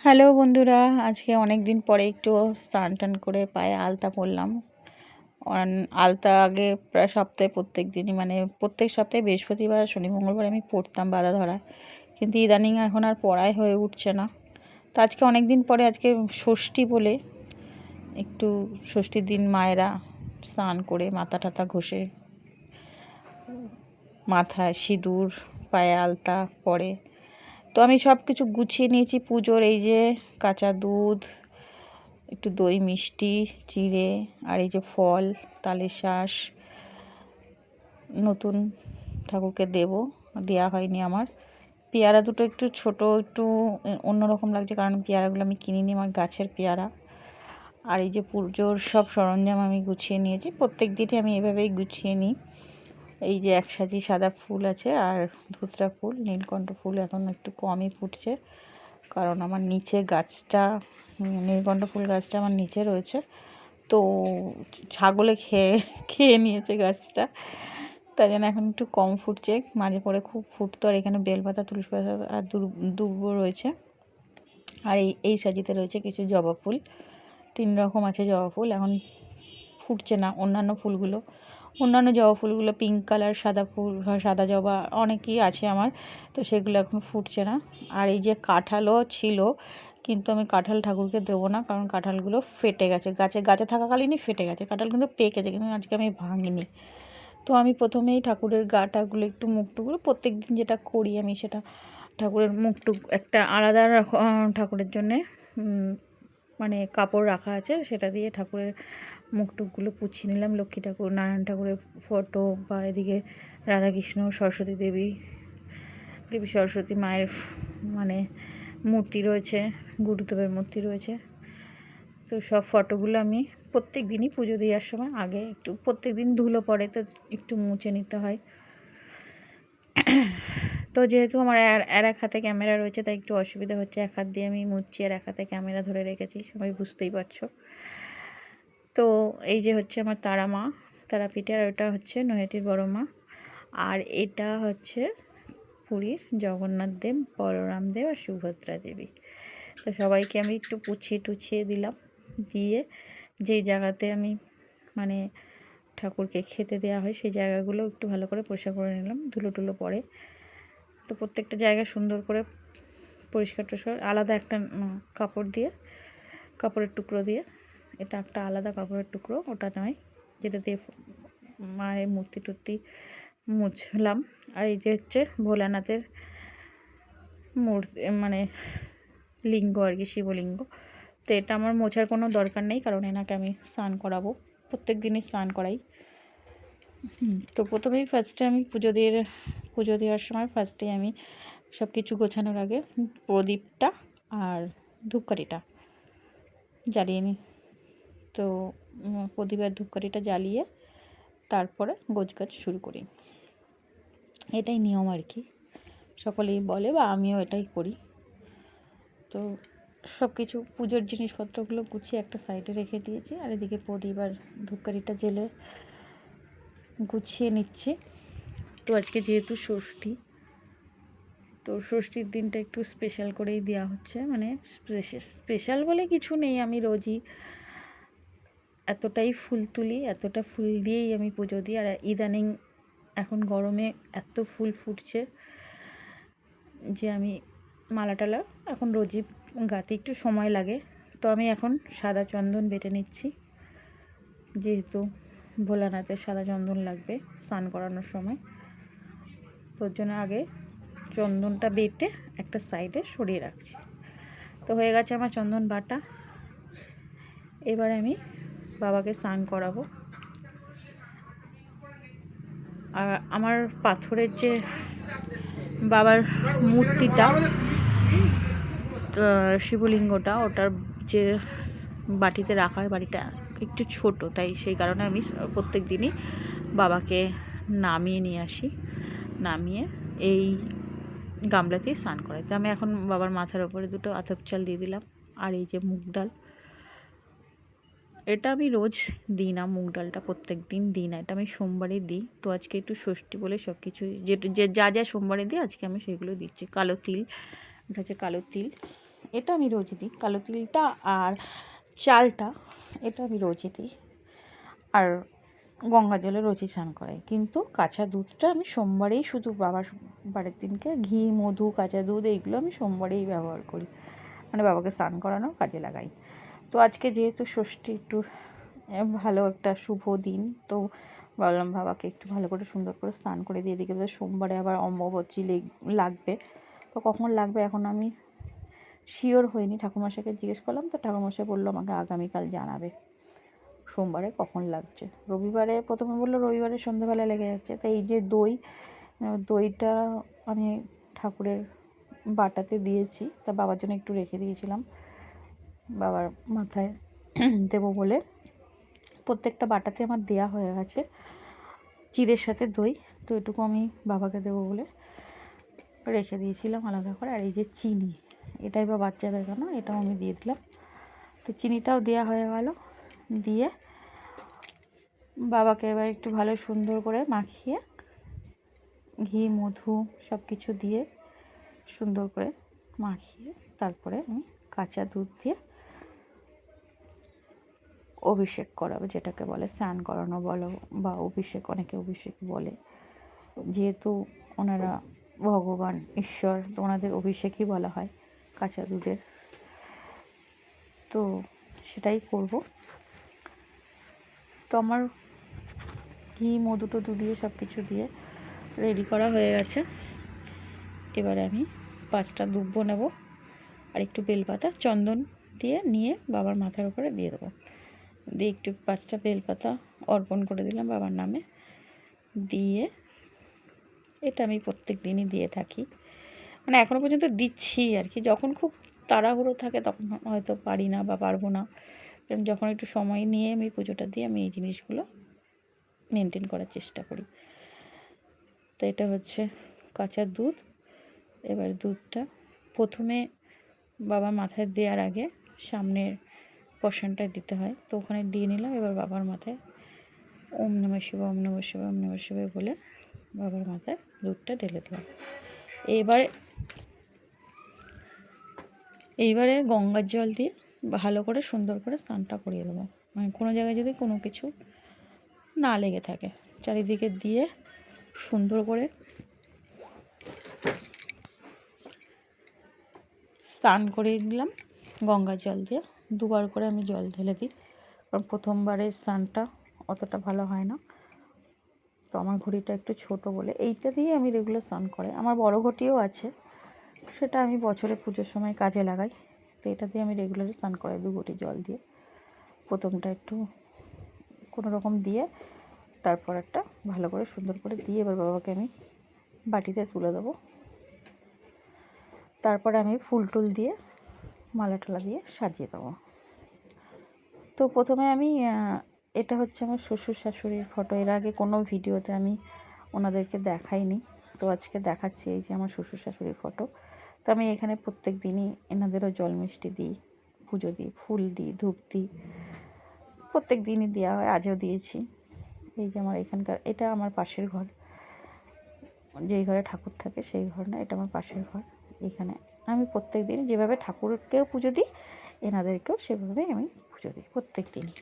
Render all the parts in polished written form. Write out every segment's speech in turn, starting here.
Hello বন্ধুরা, আজকে অনেক দিন পরে একটু স্নান টান করে পায়ে আলতা পরলাম। আলতা আগে প্রায় সপ্তাহে প্রত্যেক দিনই প্রত্যেক সপ্তাহে বৃহস্পতিবার শনি মঙ্গলবার আমি পরতাম বাঁধা ধরা, কিন্তু ইদানিং এখন আর পড়াই হয়ে উঠছে না। তো আজকে অনেক দিন পরে, আজকে ষষ্ঠী বলে একটু ষষ্ঠীর দিন মায়েরা স্নান করে মাথা টাথা ঘষে মাথায় সিঁদুর পায়ে আলতা পরে। তো আমি সব কিছু গুছিয়ে নিয়েছি পুজোর, এই যে কাঁচা দুধ, একটু দই মিষ্টি চিড়ে, আর এই যে ফল, তালের শাঁস নতুন ঠাকুরকে দেওয়া হয়নি আমার। পেয়ারা দুটো একটু ছোট, একটু অন্যরকম লাগছে, কারণ পেয়ারাগুলো আমি কিনিনি, আমার গাছের পেয়ারা। আর এই যে পুজোর সব সরঞ্জাম আমি গুছিয়ে নিয়েছি, প্রত্যেক দিনই আমি এভাবেই গুছিয়ে নিই। এই যে এক সাজি সাদা ফুল আছে, আর ধুতরা ফুল, নীলকণ্ঠ ফুল এখন একটু কমই ফুটছে, কারণ আমার নিচে গাছটা, নীলকণ্ঠ ফুল গাছটা আমার নিচে রয়েছে, তো ছাগলে খেয়ে নিয়েছে গাছটা, তাই জন্য এখন একটু কম ফুটছে। মাঝে পরে খুব ফুটতো। আর এখানে বেলপাতা, তুলসী পাতা আর দুব্বো রয়েছে। আর এই সাজিতে রয়েছে কিছু জবা ফুল, 3 রকম আছে জবা ফুল, এখন ফুটছে না। অন্যান্য জবা ফুলগুলো পিঙ্ক কালার, সাদা ফুল, সাদা জবা অনেকই আছে আমার, তো সেগুলো এখন ফুটছে না। আর এই যে কাঁঠালও ছিল, কিন্তু আমি কাঁঠাল ঠাকুরকে দেবো না, কারণ কাঁঠালগুলো ফেটে গেছে, গাছে থাকাকালীনই ফেটে গেছে। কাঁঠাল কিন্তু পেকেছে, কিন্তু আজকে আমি ভাঙিনি। তো আমি প্রথমেই ঠাকুরের গাটাগুলো একটু মুখটুকগুলো, প্রত্যেক দিন যেটা করি আমি, সেটা ঠাকুরের মুখটুক একটা আলাদা ঠাকুরের জন্যে কাপড় রাখা আছে, সেটা দিয়ে ঠাকুরের মুখটুকগুলো পুছিয়ে নিলাম। লক্ষ্মী ঠাকুর, নারায়ণ ঠাকুরের ফটো, বা এদিকে রাধাকৃষ্ণ, সরস্বতী দেবী সরস্বতী মায়ের মূর্তি রয়েছে, গুরুদেবের মূর্তি রয়েছে। তো সব ফটোগুলো আমি প্রত্যেক দিনই পুজো দেওয়ার সময় আগে একটু, প্রত্যেক দিন ধুলো পড়ে তো একটু মুছে নিতে হয়। তো যেহেতু আমার এক হাতে ক্যামেরা রয়েছে, তাই একটু অসুবিধা হচ্ছে। এক হাত দিয়ে আমি মুছছি আর এক হাতে ক্যামেরা ধরে রেখেছি, সবাই বুঝতেই পারছো। তো এই যে হচ্ছে আমার তারা মা, তারাপীঠে, আর ওটা হচ্ছে নৈহাটির বড় মা, আর এটা হচ্ছে পুরীর জগন্নাথ দেব, বলরাম দেব আর সুভদ্রা দেবী। তো সবাইকে আমি একটু টুছিয়ে দিলাম, দিয়ে যেই জায়গাতে আমি ঠাকুরকে খেতে দেওয়া হয় সেই জায়গাগুলো একটু ভালো করে পরিষ্কার করে নিলাম, ধুলো পড়ে। তো প্রত্যেকটা জায়গা সুন্দর করে পরিষ্কার আলাদা একটা কাপড়ের টুকরো দিয়ে, এটা একটা আলাদা কাপড়ের টুকরো, ওটা নয়, যেটা দিয়ে মায়ের মূর্তি টুর্তি মুছলাম। আর এই যে হচ্ছে ভোলানাথের মূর্তি, লিঙ্গ আর কি, শিবলিঙ্গ। তো এটা আমার মোছার কোনো দরকার নেই, কারণ এনাকে আমি স্নান করাবো, প্রত্যেক দিনই স্নান করাই। তো প্রথমেই ফার্স্টে আমি পুজো দেওয়ার সময় ফার্স্টে আমি সব কিছু গোছানোর আগে প্রদীপটা আর ধূপকাঠিটা জ্বালিয়ে নিই। তো প্রদীপ আর ধূপকাঠিটা জ্বালিয়ে তারপরে গোছগাছ শুরু করি। এটাই নিয়ম আর কি, সকলেই বলে, বা আমিও এটাই করি। তো সব কিছু পুজোর জিনিসপত্রগুলো গুছিয়ে একটা সাইডে রেখে দিয়েছি, আর এদিকে প্রদীপ আর ধূপকাঠিটা জ্বেলে গুছিয়ে নিচ্ছি। তো আজকে যেহেতু ষষ্ঠী, তো ষষ্ঠীর দিনটা একটু স্পেশাল করেই দেওয়া হচ্ছে, স্পেশাল বলে কিছু নেই, আমি রোজই এতটাই ফুল তুলি, এতটা ফুল দিয়েই আমি পুজো দিই। আর ইদানিং এখন গরমে এত ফুল ফুটছে যে আমি মালা টালা এখন রোজই গাতে একটু সময় লাগে। তো আমি এখন সাদা চন্দন বেটে নিচ্ছি, যেহেতু ভোলানাথের সাদা চন্দন লাগবে স্নান করানোর সময়। তোর জন্য আগে চন্দনটা বেটে একটা সাইডে সরিয়ে রাখছি। তো হয়ে গেছে আমার চন্দন বাটা। এবার আমি বাবাকে স্নান করাবো। আর আমার পাথরের যে বাবার মূর্তিটা, শিবলিঙ্গটা, ওটার যে বাটিতে রাখা হয়, বাটিটা একটু ছোট, তাই সেই কারণে আমি প্রত্যেক দিনই বাবাকে নামিয়ে নিয়ে আসি, নামিয়ে এই গামলাতেই স্নান করাই। তো আমি এখন বাবার মাথার ওপরে 2টো আতপ চাল দিয়ে দিলাম। আর এই যে মুগ ডাল, এটা আমি রোজ দিই না, মুগ ডালটা প্রত্যেক দিন দিই না, এটা আমি সোমবারে দিই। তো আজকে একটু ষষ্ঠী বলে সব কিছু যা সোমবারে দিই, আজকে আমি সেগুলো দিচ্ছি। কালো তিল, এটা হচ্ছে কালো তিল, এটা আমি রোজই দিই, কালো তিলটা আর চালটা এটা আমি রোজই দিই। আর গঙ্গা জলে রোজই স্নান করাই, কিন্তু কাঁচা দুধটা আমি সোমবারেই, শুধু বাবার বাড়ির দিনকে ঘি, মধু, কাঁচা দুধ এইগুলো আমি সোমবারেই ব্যবহার করি, মানে বাবাকে স্নান করানোর কাজে লাগাই। তো আজকে যেহেতু ষষ্ঠী, একটু ভালো একটা শুভ দিন, তো ভাবলাম বাবাকে একটু ভালো করে সুন্দর করে স্নান করে দিয়ে দিকে, সোমবারে আবার অম্বুবাচী লাগবে। তো কখন লাগবে এখন আমি শিওর হইনি, ঠাকুরমশাইকে জিজ্ঞেস করলাম, তো ঠাকুরমশাই বললো আমাকে আগামীকাল জানাবে সোমবারে কখন লাগছে। রবিবারে প্রথমে বললো রবিবারে সন্ধ্যেবেলা লেগে যাচ্ছে। তাই এই যে দইটা আমি ঠাকুরের বাটাতে দিয়েছি, তা বাবার জন্য একটু রেখে দিয়েছিলাম, বাবার মাথায় দেবো বলে। প্রত্যেকটা বাটাতে আমার দেয়া হয়ে গেছে চিড়ের সাথে দই, তো এটুকু আমি বাবাকে দেবো বলে রেখে দিয়েছিলাম আলাদা করে। আর এই যে চিনি, এটাই বা বাচ্চাদের কেন, এটাও আমি দিয়ে দিলাম। তো চিনিটাও দেওয়া হয়ে গেল, দিয়ে বাবাকে এবার একটু ভালো সুন্দর করে মাখিয়ে ঘি, মধু সব কিছু দিয়ে সুন্দর করে মাখিয়ে তারপরে আমি কাঁচা দুধ দিয়ে অভিষেক করাবো, যেটাকে বলে স্নান করানো বলো বা অভিষেক, অনেকে অভিষেক বলে। যেহেতু ওনারা ভগবান, ঈশ্বর, তো ওনাদের অভিষেকই বলা হয় কাঁচা দুধের। তো সেটাই করব। তো আমার ঘি, মধু টধু দিয়ে সব কিছু দিয়ে রেডি করা হয়ে গেছে। এবারে আমি 5টা দুব্বো নেব আর একটু বেলপাতা, চন্দন দিয়ে নিয়ে বাবার মাথার উপরে দিয়ে দেবো, দিয়ে একটু 5টা বেলপাতা অর্পণ করে দিলাম বাবার নামে। দিয়ে এটা আমি প্রত্যেক দিনই দিয়ে থাকি, মানে এখনও পর্যন্ত দিচ্ছি আর কি। যখন খুব তাড়াহুড়ো থাকে তখন হয়তো পারি না বা পারবো না, যখন একটু সময় নিয়ে আমি পুজোটা দিয়ে আমি এই জিনিসগুলো মেনটেন করার চেষ্টা করি। তো এটা হচ্ছে কাঁচা দুধ। এবার দুধটা প্রথমে বাবার মাথায় দেওয়ার আগে সামনের পোর্শনটায় দিতে হয়, তো ওখানে দিয়ে নিলাম। এবার বাবার মাথায় ওম নমঃ শিবায়, ওম নমঃ শিবায়, ওম নমঃ শিবায় বলে বাবার মাথায় দুধটা ঢেলে দিলাম। এইবারে গঙ্গার জল দিয়ে ভালো করে সুন্দর করে স্নানটা করিয়ে দেবো, মানে কোনো জায়গায় যদি কোনো কিছু না লেগে থাকে চারিদিকে দিয়ে সুন্দর করে স্নান করিয়ে দিলাম গঙ্গার জল দিয়ে। 2বার করে আমি জল ঢেলে দিই, কারণ প্রথমবারের স্নানটা অতটা ভালো হয় না। তো আমার ঘটিটা একটু ছোট বলে এইটা দিয়ে আমি রেগুলার স্নান করি। আমার বড় ঘটিও আছে, সেটা আমি বছরে পুজোর সময় কাজে লাগাই। তো এটা দিয়ে আমি রেগুলারই স্নান করাই 2 ঘটি জল দিয়ে। প্রথমটা একটু কোনো রকম দিয়ে, তারপর একটা ভালো করে সুন্দর করে দিয়ে এবার বাবাকে আমি বাটিতে তুলে দেবো। তারপরে আমি ফুল টুল দিয়ে মালা টালা দিয়ে সাজিয়ে দেবো। তো প্রথমে আমি এটা হচ্ছে আমার শ্বশুর শাশুড়ির ফটো। এর আগে কোনো ভিডিওতে আমি ওনাদেরকে দেখাইনি, তো আজকে দেখাচ্ছি। এই যে আমার শ্বশুর শাশুড়ির ফটো। তো আমি এখানে প্রত্যেক দিনই এনাদেরও জল মিষ্টি দিই, পুজো দিই, ফুল দিই, ধূপ দিই, প্রত্যেক দিনই দেওয়া হয়, আজও দিয়েছি। এই যে আমার এখানকার, এটা আমার পাশের ঘর, যেই ঘরে ঠাকুর থাকে সেই ঘর না, এটা আমার পাশের ঘর। এখানে আমি প্রত্যেক দিন যেভাবে ঠাকুরকেও পুজো দিই, এনাদেরকেও সেভাবেই আমি পুজো দিই প্রত্যেক দিনই।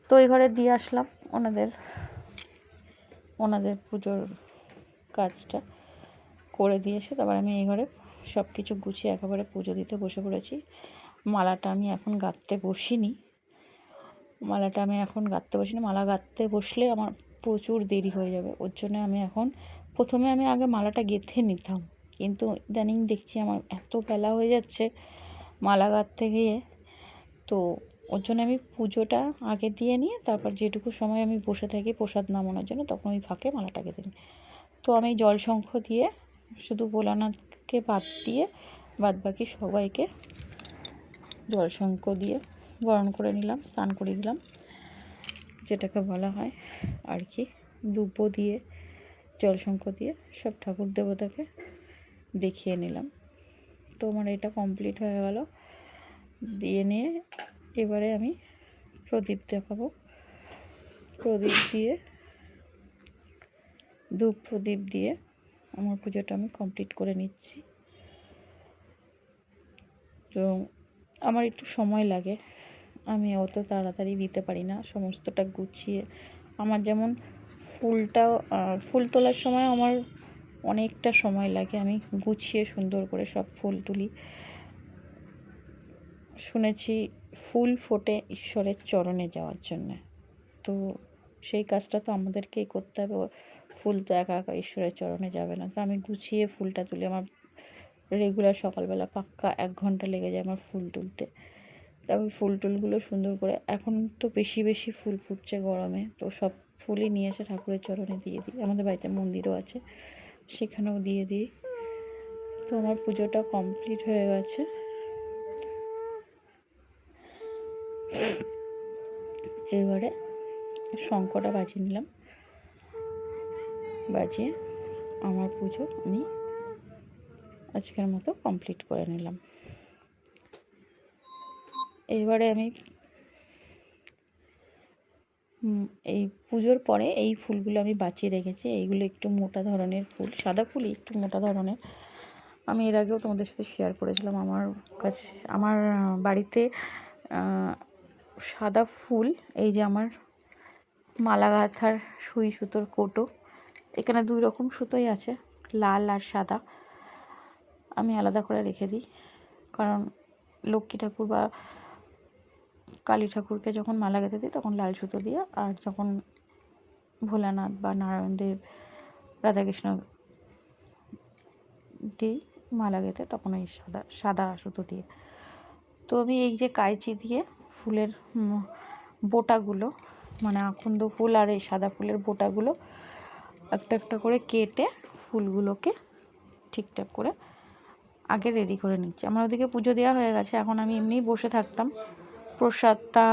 তো এই ঘরে দিয়ে আসলাম ওনাদের পুজোর কাজটা করে দিয়ে এসে তারপর আমি এই ঘরে সব কিছু গুছিয়ে একেবারে পুজো দিতে বসে পড়েছি। মালাটা আমি এখন গাঁথতে বসিনি, মালা গাঁথতে বসলে আমার প্রচুর দেরি হয়ে যাবে। ওর জন্য আমি এখন প্রথমে আমি আগে মালাটা গেঁথে নিতাম, কিন্তু ইদানিং দেখছি আমার এত বেলা হয়ে যাচ্ছে মালা গাঁথতে গিয়ে, তো ওর জন্য আমি পুজোটা আগে দিয়ে নিয়ে তারপর যেটুকু সময় আমি বসে থাকি প্রসাদ নামানোর জন্য, তখন ওই ফাঁকে মালাটা গেঁথে নিই। তো আমি জল শঙ্খ দিয়ে শুধু ভোলানাথকে বাদ দিয়ে বাদবাকি সবাইকে জল শঙ্খ দিয়ে বরণ করে নিলাম, স্নান করে দিলাম, যেটাকে বলা হয় আর কি। দুব্বো দিয়ে জল শঙ্খ দিয়ে সব ঠাকুর দেবতাকে দেখিয়ে নিলাম। তো আমার এটা কমপ্লিট হয়ে গেল। দিয়ে নিয়ে এবারে আমি প্রদীপ দেখাবো। প্রদীপ দিয়ে ধূপ প্রদীপ দিয়ে আমার পুজোটা আমি কমপ্লিট করে নিচ্ছি। তো আমার একটু সময় লাগে, আমি অত তাড়াতাড়ি দিতে পারি না সমস্তটা গুছিয়ে। আমার যেমন ফুল তোলার সময় আমার অনেকটা সময় লাগে, আমি গুছিয়ে সুন্দর করে সব ফুল তুলি। শুনেছি ফুল ফোটে ঈশ্বরের চরণে যাওয়ার জন্যে, তো সেই কাজটা তো আমাদেরকেই করতে হবে। ফুল তো একা একা ঈশ্বরের চরণে যাবে না, তো আমি গুছিয়ে ফুলটা তুলি। আমার রেগুলার সকালবেলা পাক্কা 1 ঘন্টা লেগে যায় আমার ফুল তুলতে। তো আমি ফুল টুলগুলো সুন্দর করে, এখন তো বেশি বেশি ফুল ফুটছে গরমে, তো সব ফুলই নিয়ে এসে ঠাকুরের চরণে দিয়ে দিই। আমাদের বাড়িতে মন্দিরও আছে, সেখানেও দিয়ে দিই। তো আমার পুজোটা কমপ্লিট হয়ে গেছে। এবারে শঙ্খটা বাজিয়ে নিলাম, বাজিয়ে আমার পুজো আমি আজকের মতো কমপ্লিট করে নিলাম। এবারে আমি এই পুজোর পরে এই ফুলগুলো আমি বাঁচিয়ে রেখেছি। এইগুলো একটু মোটা ধরনের ফুল, সাদা ফুলই একটু মোটা ধরনের। আমি এর আগেও তোমাদের সাথে শেয়ার করেছিলাম। আমার বাড়িতে সাদা ফুল, এই যে আমার মালা গাঁথার সুই সুতোর কৌটো, এখানে 2 রকম সুতোই আছে, লাল আর সাদা। আমি আলাদা করে রেখে দিই, কারণ লক্ষ্মী ঠাকুর বা কালী ঠাকুরকে যখন মালা গেঁথে দিই তখন লাল সুতো দিয়ে, আর যখন ভোলানাথ বা নারায়ণদেব, রাধাকৃষ্ণ দিই মালা গেঁথে, তখন এই সাদা সুতো দিয়ে। তো আমি এই যে কাঁচি দিয়ে ফুলের বোটাগুলো, মানে আকন্দ ফুল আর এই সাদা ফুলের বোটাগুলো একটা একটা করে কেটে ফুলগুলোকে ঠিকঠাক করে আগে রেডি করে নিচ্ছি। আমার ওদিকে পুজো দেওয়া হয়ে গেছে, এখন আমি এমনিই বসে থাকতাম প্রসাদটা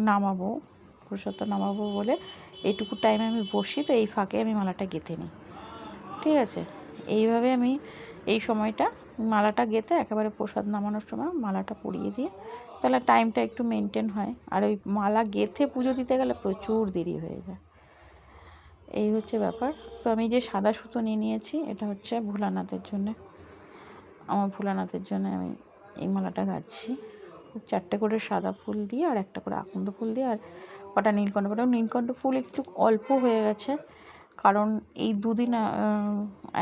নামাবো বলে এইটুকু টাইমে আমি বসি। তো এই ফাঁকে আমি মালাটা গেঁথে নিই, ঠিক আছে। এইভাবে আমি এই সময়টা মালাটা গেঁথে একেবারে প্রসাদ নামানোর সময় মালাটা পরিয়ে দিয়ে, তাহলে টাইমটা একটু মেনটেন হয়। আর ওই মালা গেঁথে পুজো দিতে গেলে প্রচুর দেরি হয়ে যায়, এই হচ্ছে ব্যাপার। তো আমি যে সাদা সুতো নিয়ে নিয়েছি, এটা হচ্ছে ভোলানাথের জন্যে। আমার ভোলানাথের জন্য আমি এই মালাটা গাঁথছি। 4টে করে সাদা ফুল দিয়ে আর একটা করে আকন্দ ফুল দিয়ে আর কটা নীলকণ্ঠ ফুল একটু অল্প হয়ে গেছে, কারণ এই 2 দিন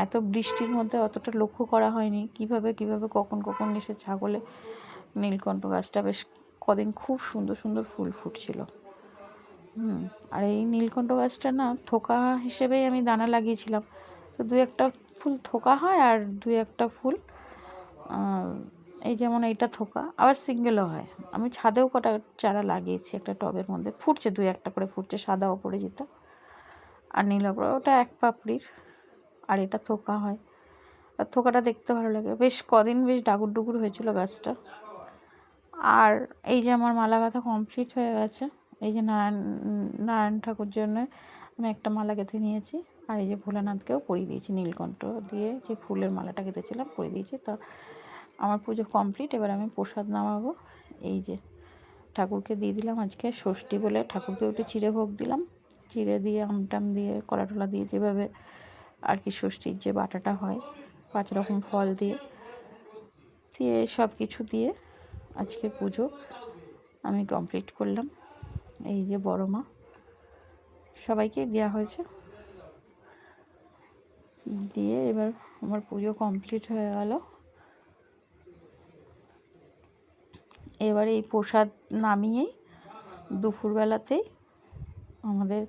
এত বৃষ্টির মধ্যে অতটা লক্ষ্য করা হয়নি কিভাবে কখন এসে ছাগলে নীলকণ্ঠ গাছটা বেশ কদিন খুব সুন্দর সুন্দর ফুল ফুটছিল। আর এই নীলকণ্ঠ গাছটা না থোকা হিসেবেই আমি দানা লাগিয়েছিলাম, তো 2-1টা ফুল থোকা হয় আর 2-1টা ফুল এই যেমন এইটা থোকা, আবার সিঙ্গেলও হয়। আমি ছাদেও কটা চারা লাগিয়েছি একটা টবের মধ্যে, ফুটছে 2-1টা করে ফুটছে, সাদা অপরাজিতা আর নীল অপরাজিতা, ওটা 1 পাপড়ির, আর এটা থোকা হয়। আর থোকাটা দেখতে ভালো লাগে, বেশ কদিন বেশ ডাগুর ডুগুর হয়েছিল গাছটা। আর এই যে আমার মালা গাঁথা কমপ্লিট হয়ে গেছে। এই যে নারায়ণ ঠাকুর জন্য আমি একটা মালা গেঁথে নিয়েছি, আর এই যে ভোলানাথকেও পরিয়ে দিয়েছি নীলকণ্ঠ দিয়ে, যে ফুলের মালাটা গেঁথেছিলাম পরিয়ে দিয়েছি। তো আমার পুজো কমপ্লিট। এবার আমি প্রসাদ নামাবো। এই যে ঠাকুরকে দিয়ে দিলাম, আজকে ষষ্ঠী বলে ঠাকুরকে একটু চিড়ে ভোগ দিলাম, চিড়ে দিয়ে আমটাম দিয়ে কলা টলা দিয়ে, যেভাবে আর কি ষষ্ঠীর যে বাটাটা হয় 5 রকম ফল দিয়ে সব কিছু দিয়ে আজকে পুজো আমি কমপ্লিট করলাম। এই যে বড় মা সবাইকে দেওয়া হয়েছে, দিয়ে এবার আমার পুজো কমপ্লিট হয়ে গেল। এবার এই প্রসাদ নামিয়েই দুপুরবেলাতেই আমাদের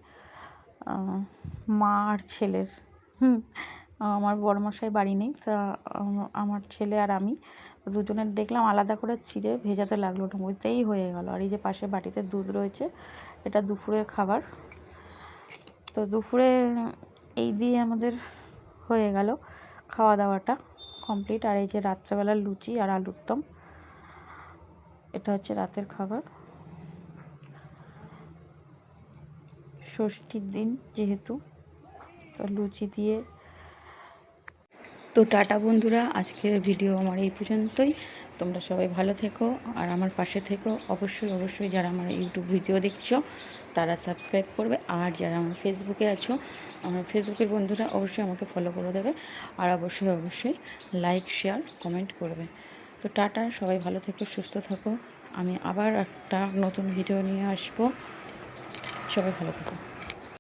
মা আর ছেলের আমার বড়মশাই বাড়ি নেই, তা আমার ছেলে আর আমি দুজনের দেখলাম আলাদা করে চিড়ে ভেজাতে লাগলো, ওটা মধ্যেই হয়ে গেল। আর এই যে পাশে বাটিতে দুধ রয়েছে, এটা দুপুরের খাবার। তো দুপুরে এই দিয়ে আমাদের হয়ে গেল খাওয়া দাওয়াটা কমপ্লিট। আর এই যে রাত্রেবেলা লুচি আর আলুর দম, এটা হচ্ছে রাতের খাবার। ষষ্ঠীর দিন যেহেতু, তো লুচি দিয়ে। তো টাটা বন্ধুরা, আজকের ভিডিও আমার এই পর্যন্তই। তোমরা সবাই ভালো থেকো আর আমার পাশে থেকো। অবশ্যই যারা আমার ইউটিউব ভিডিও দেখছো তারা সাবস্ক্রাইব করবে, আর যারা আমার ফেসবুকে আছো, আমার ফেসবুকের বন্ধুরা অবশ্যই আমাকে ফলো করে দেবে, আর অবশ্যই লাইক শেয়ার কমেন্ট করবে। তো টাটা, সবাই ভালো থেকো, সুস্থ থাকো। আমি আবার একটা নতুন ভিডিও নিয়ে আসবো। সবাই ভালো থেকো।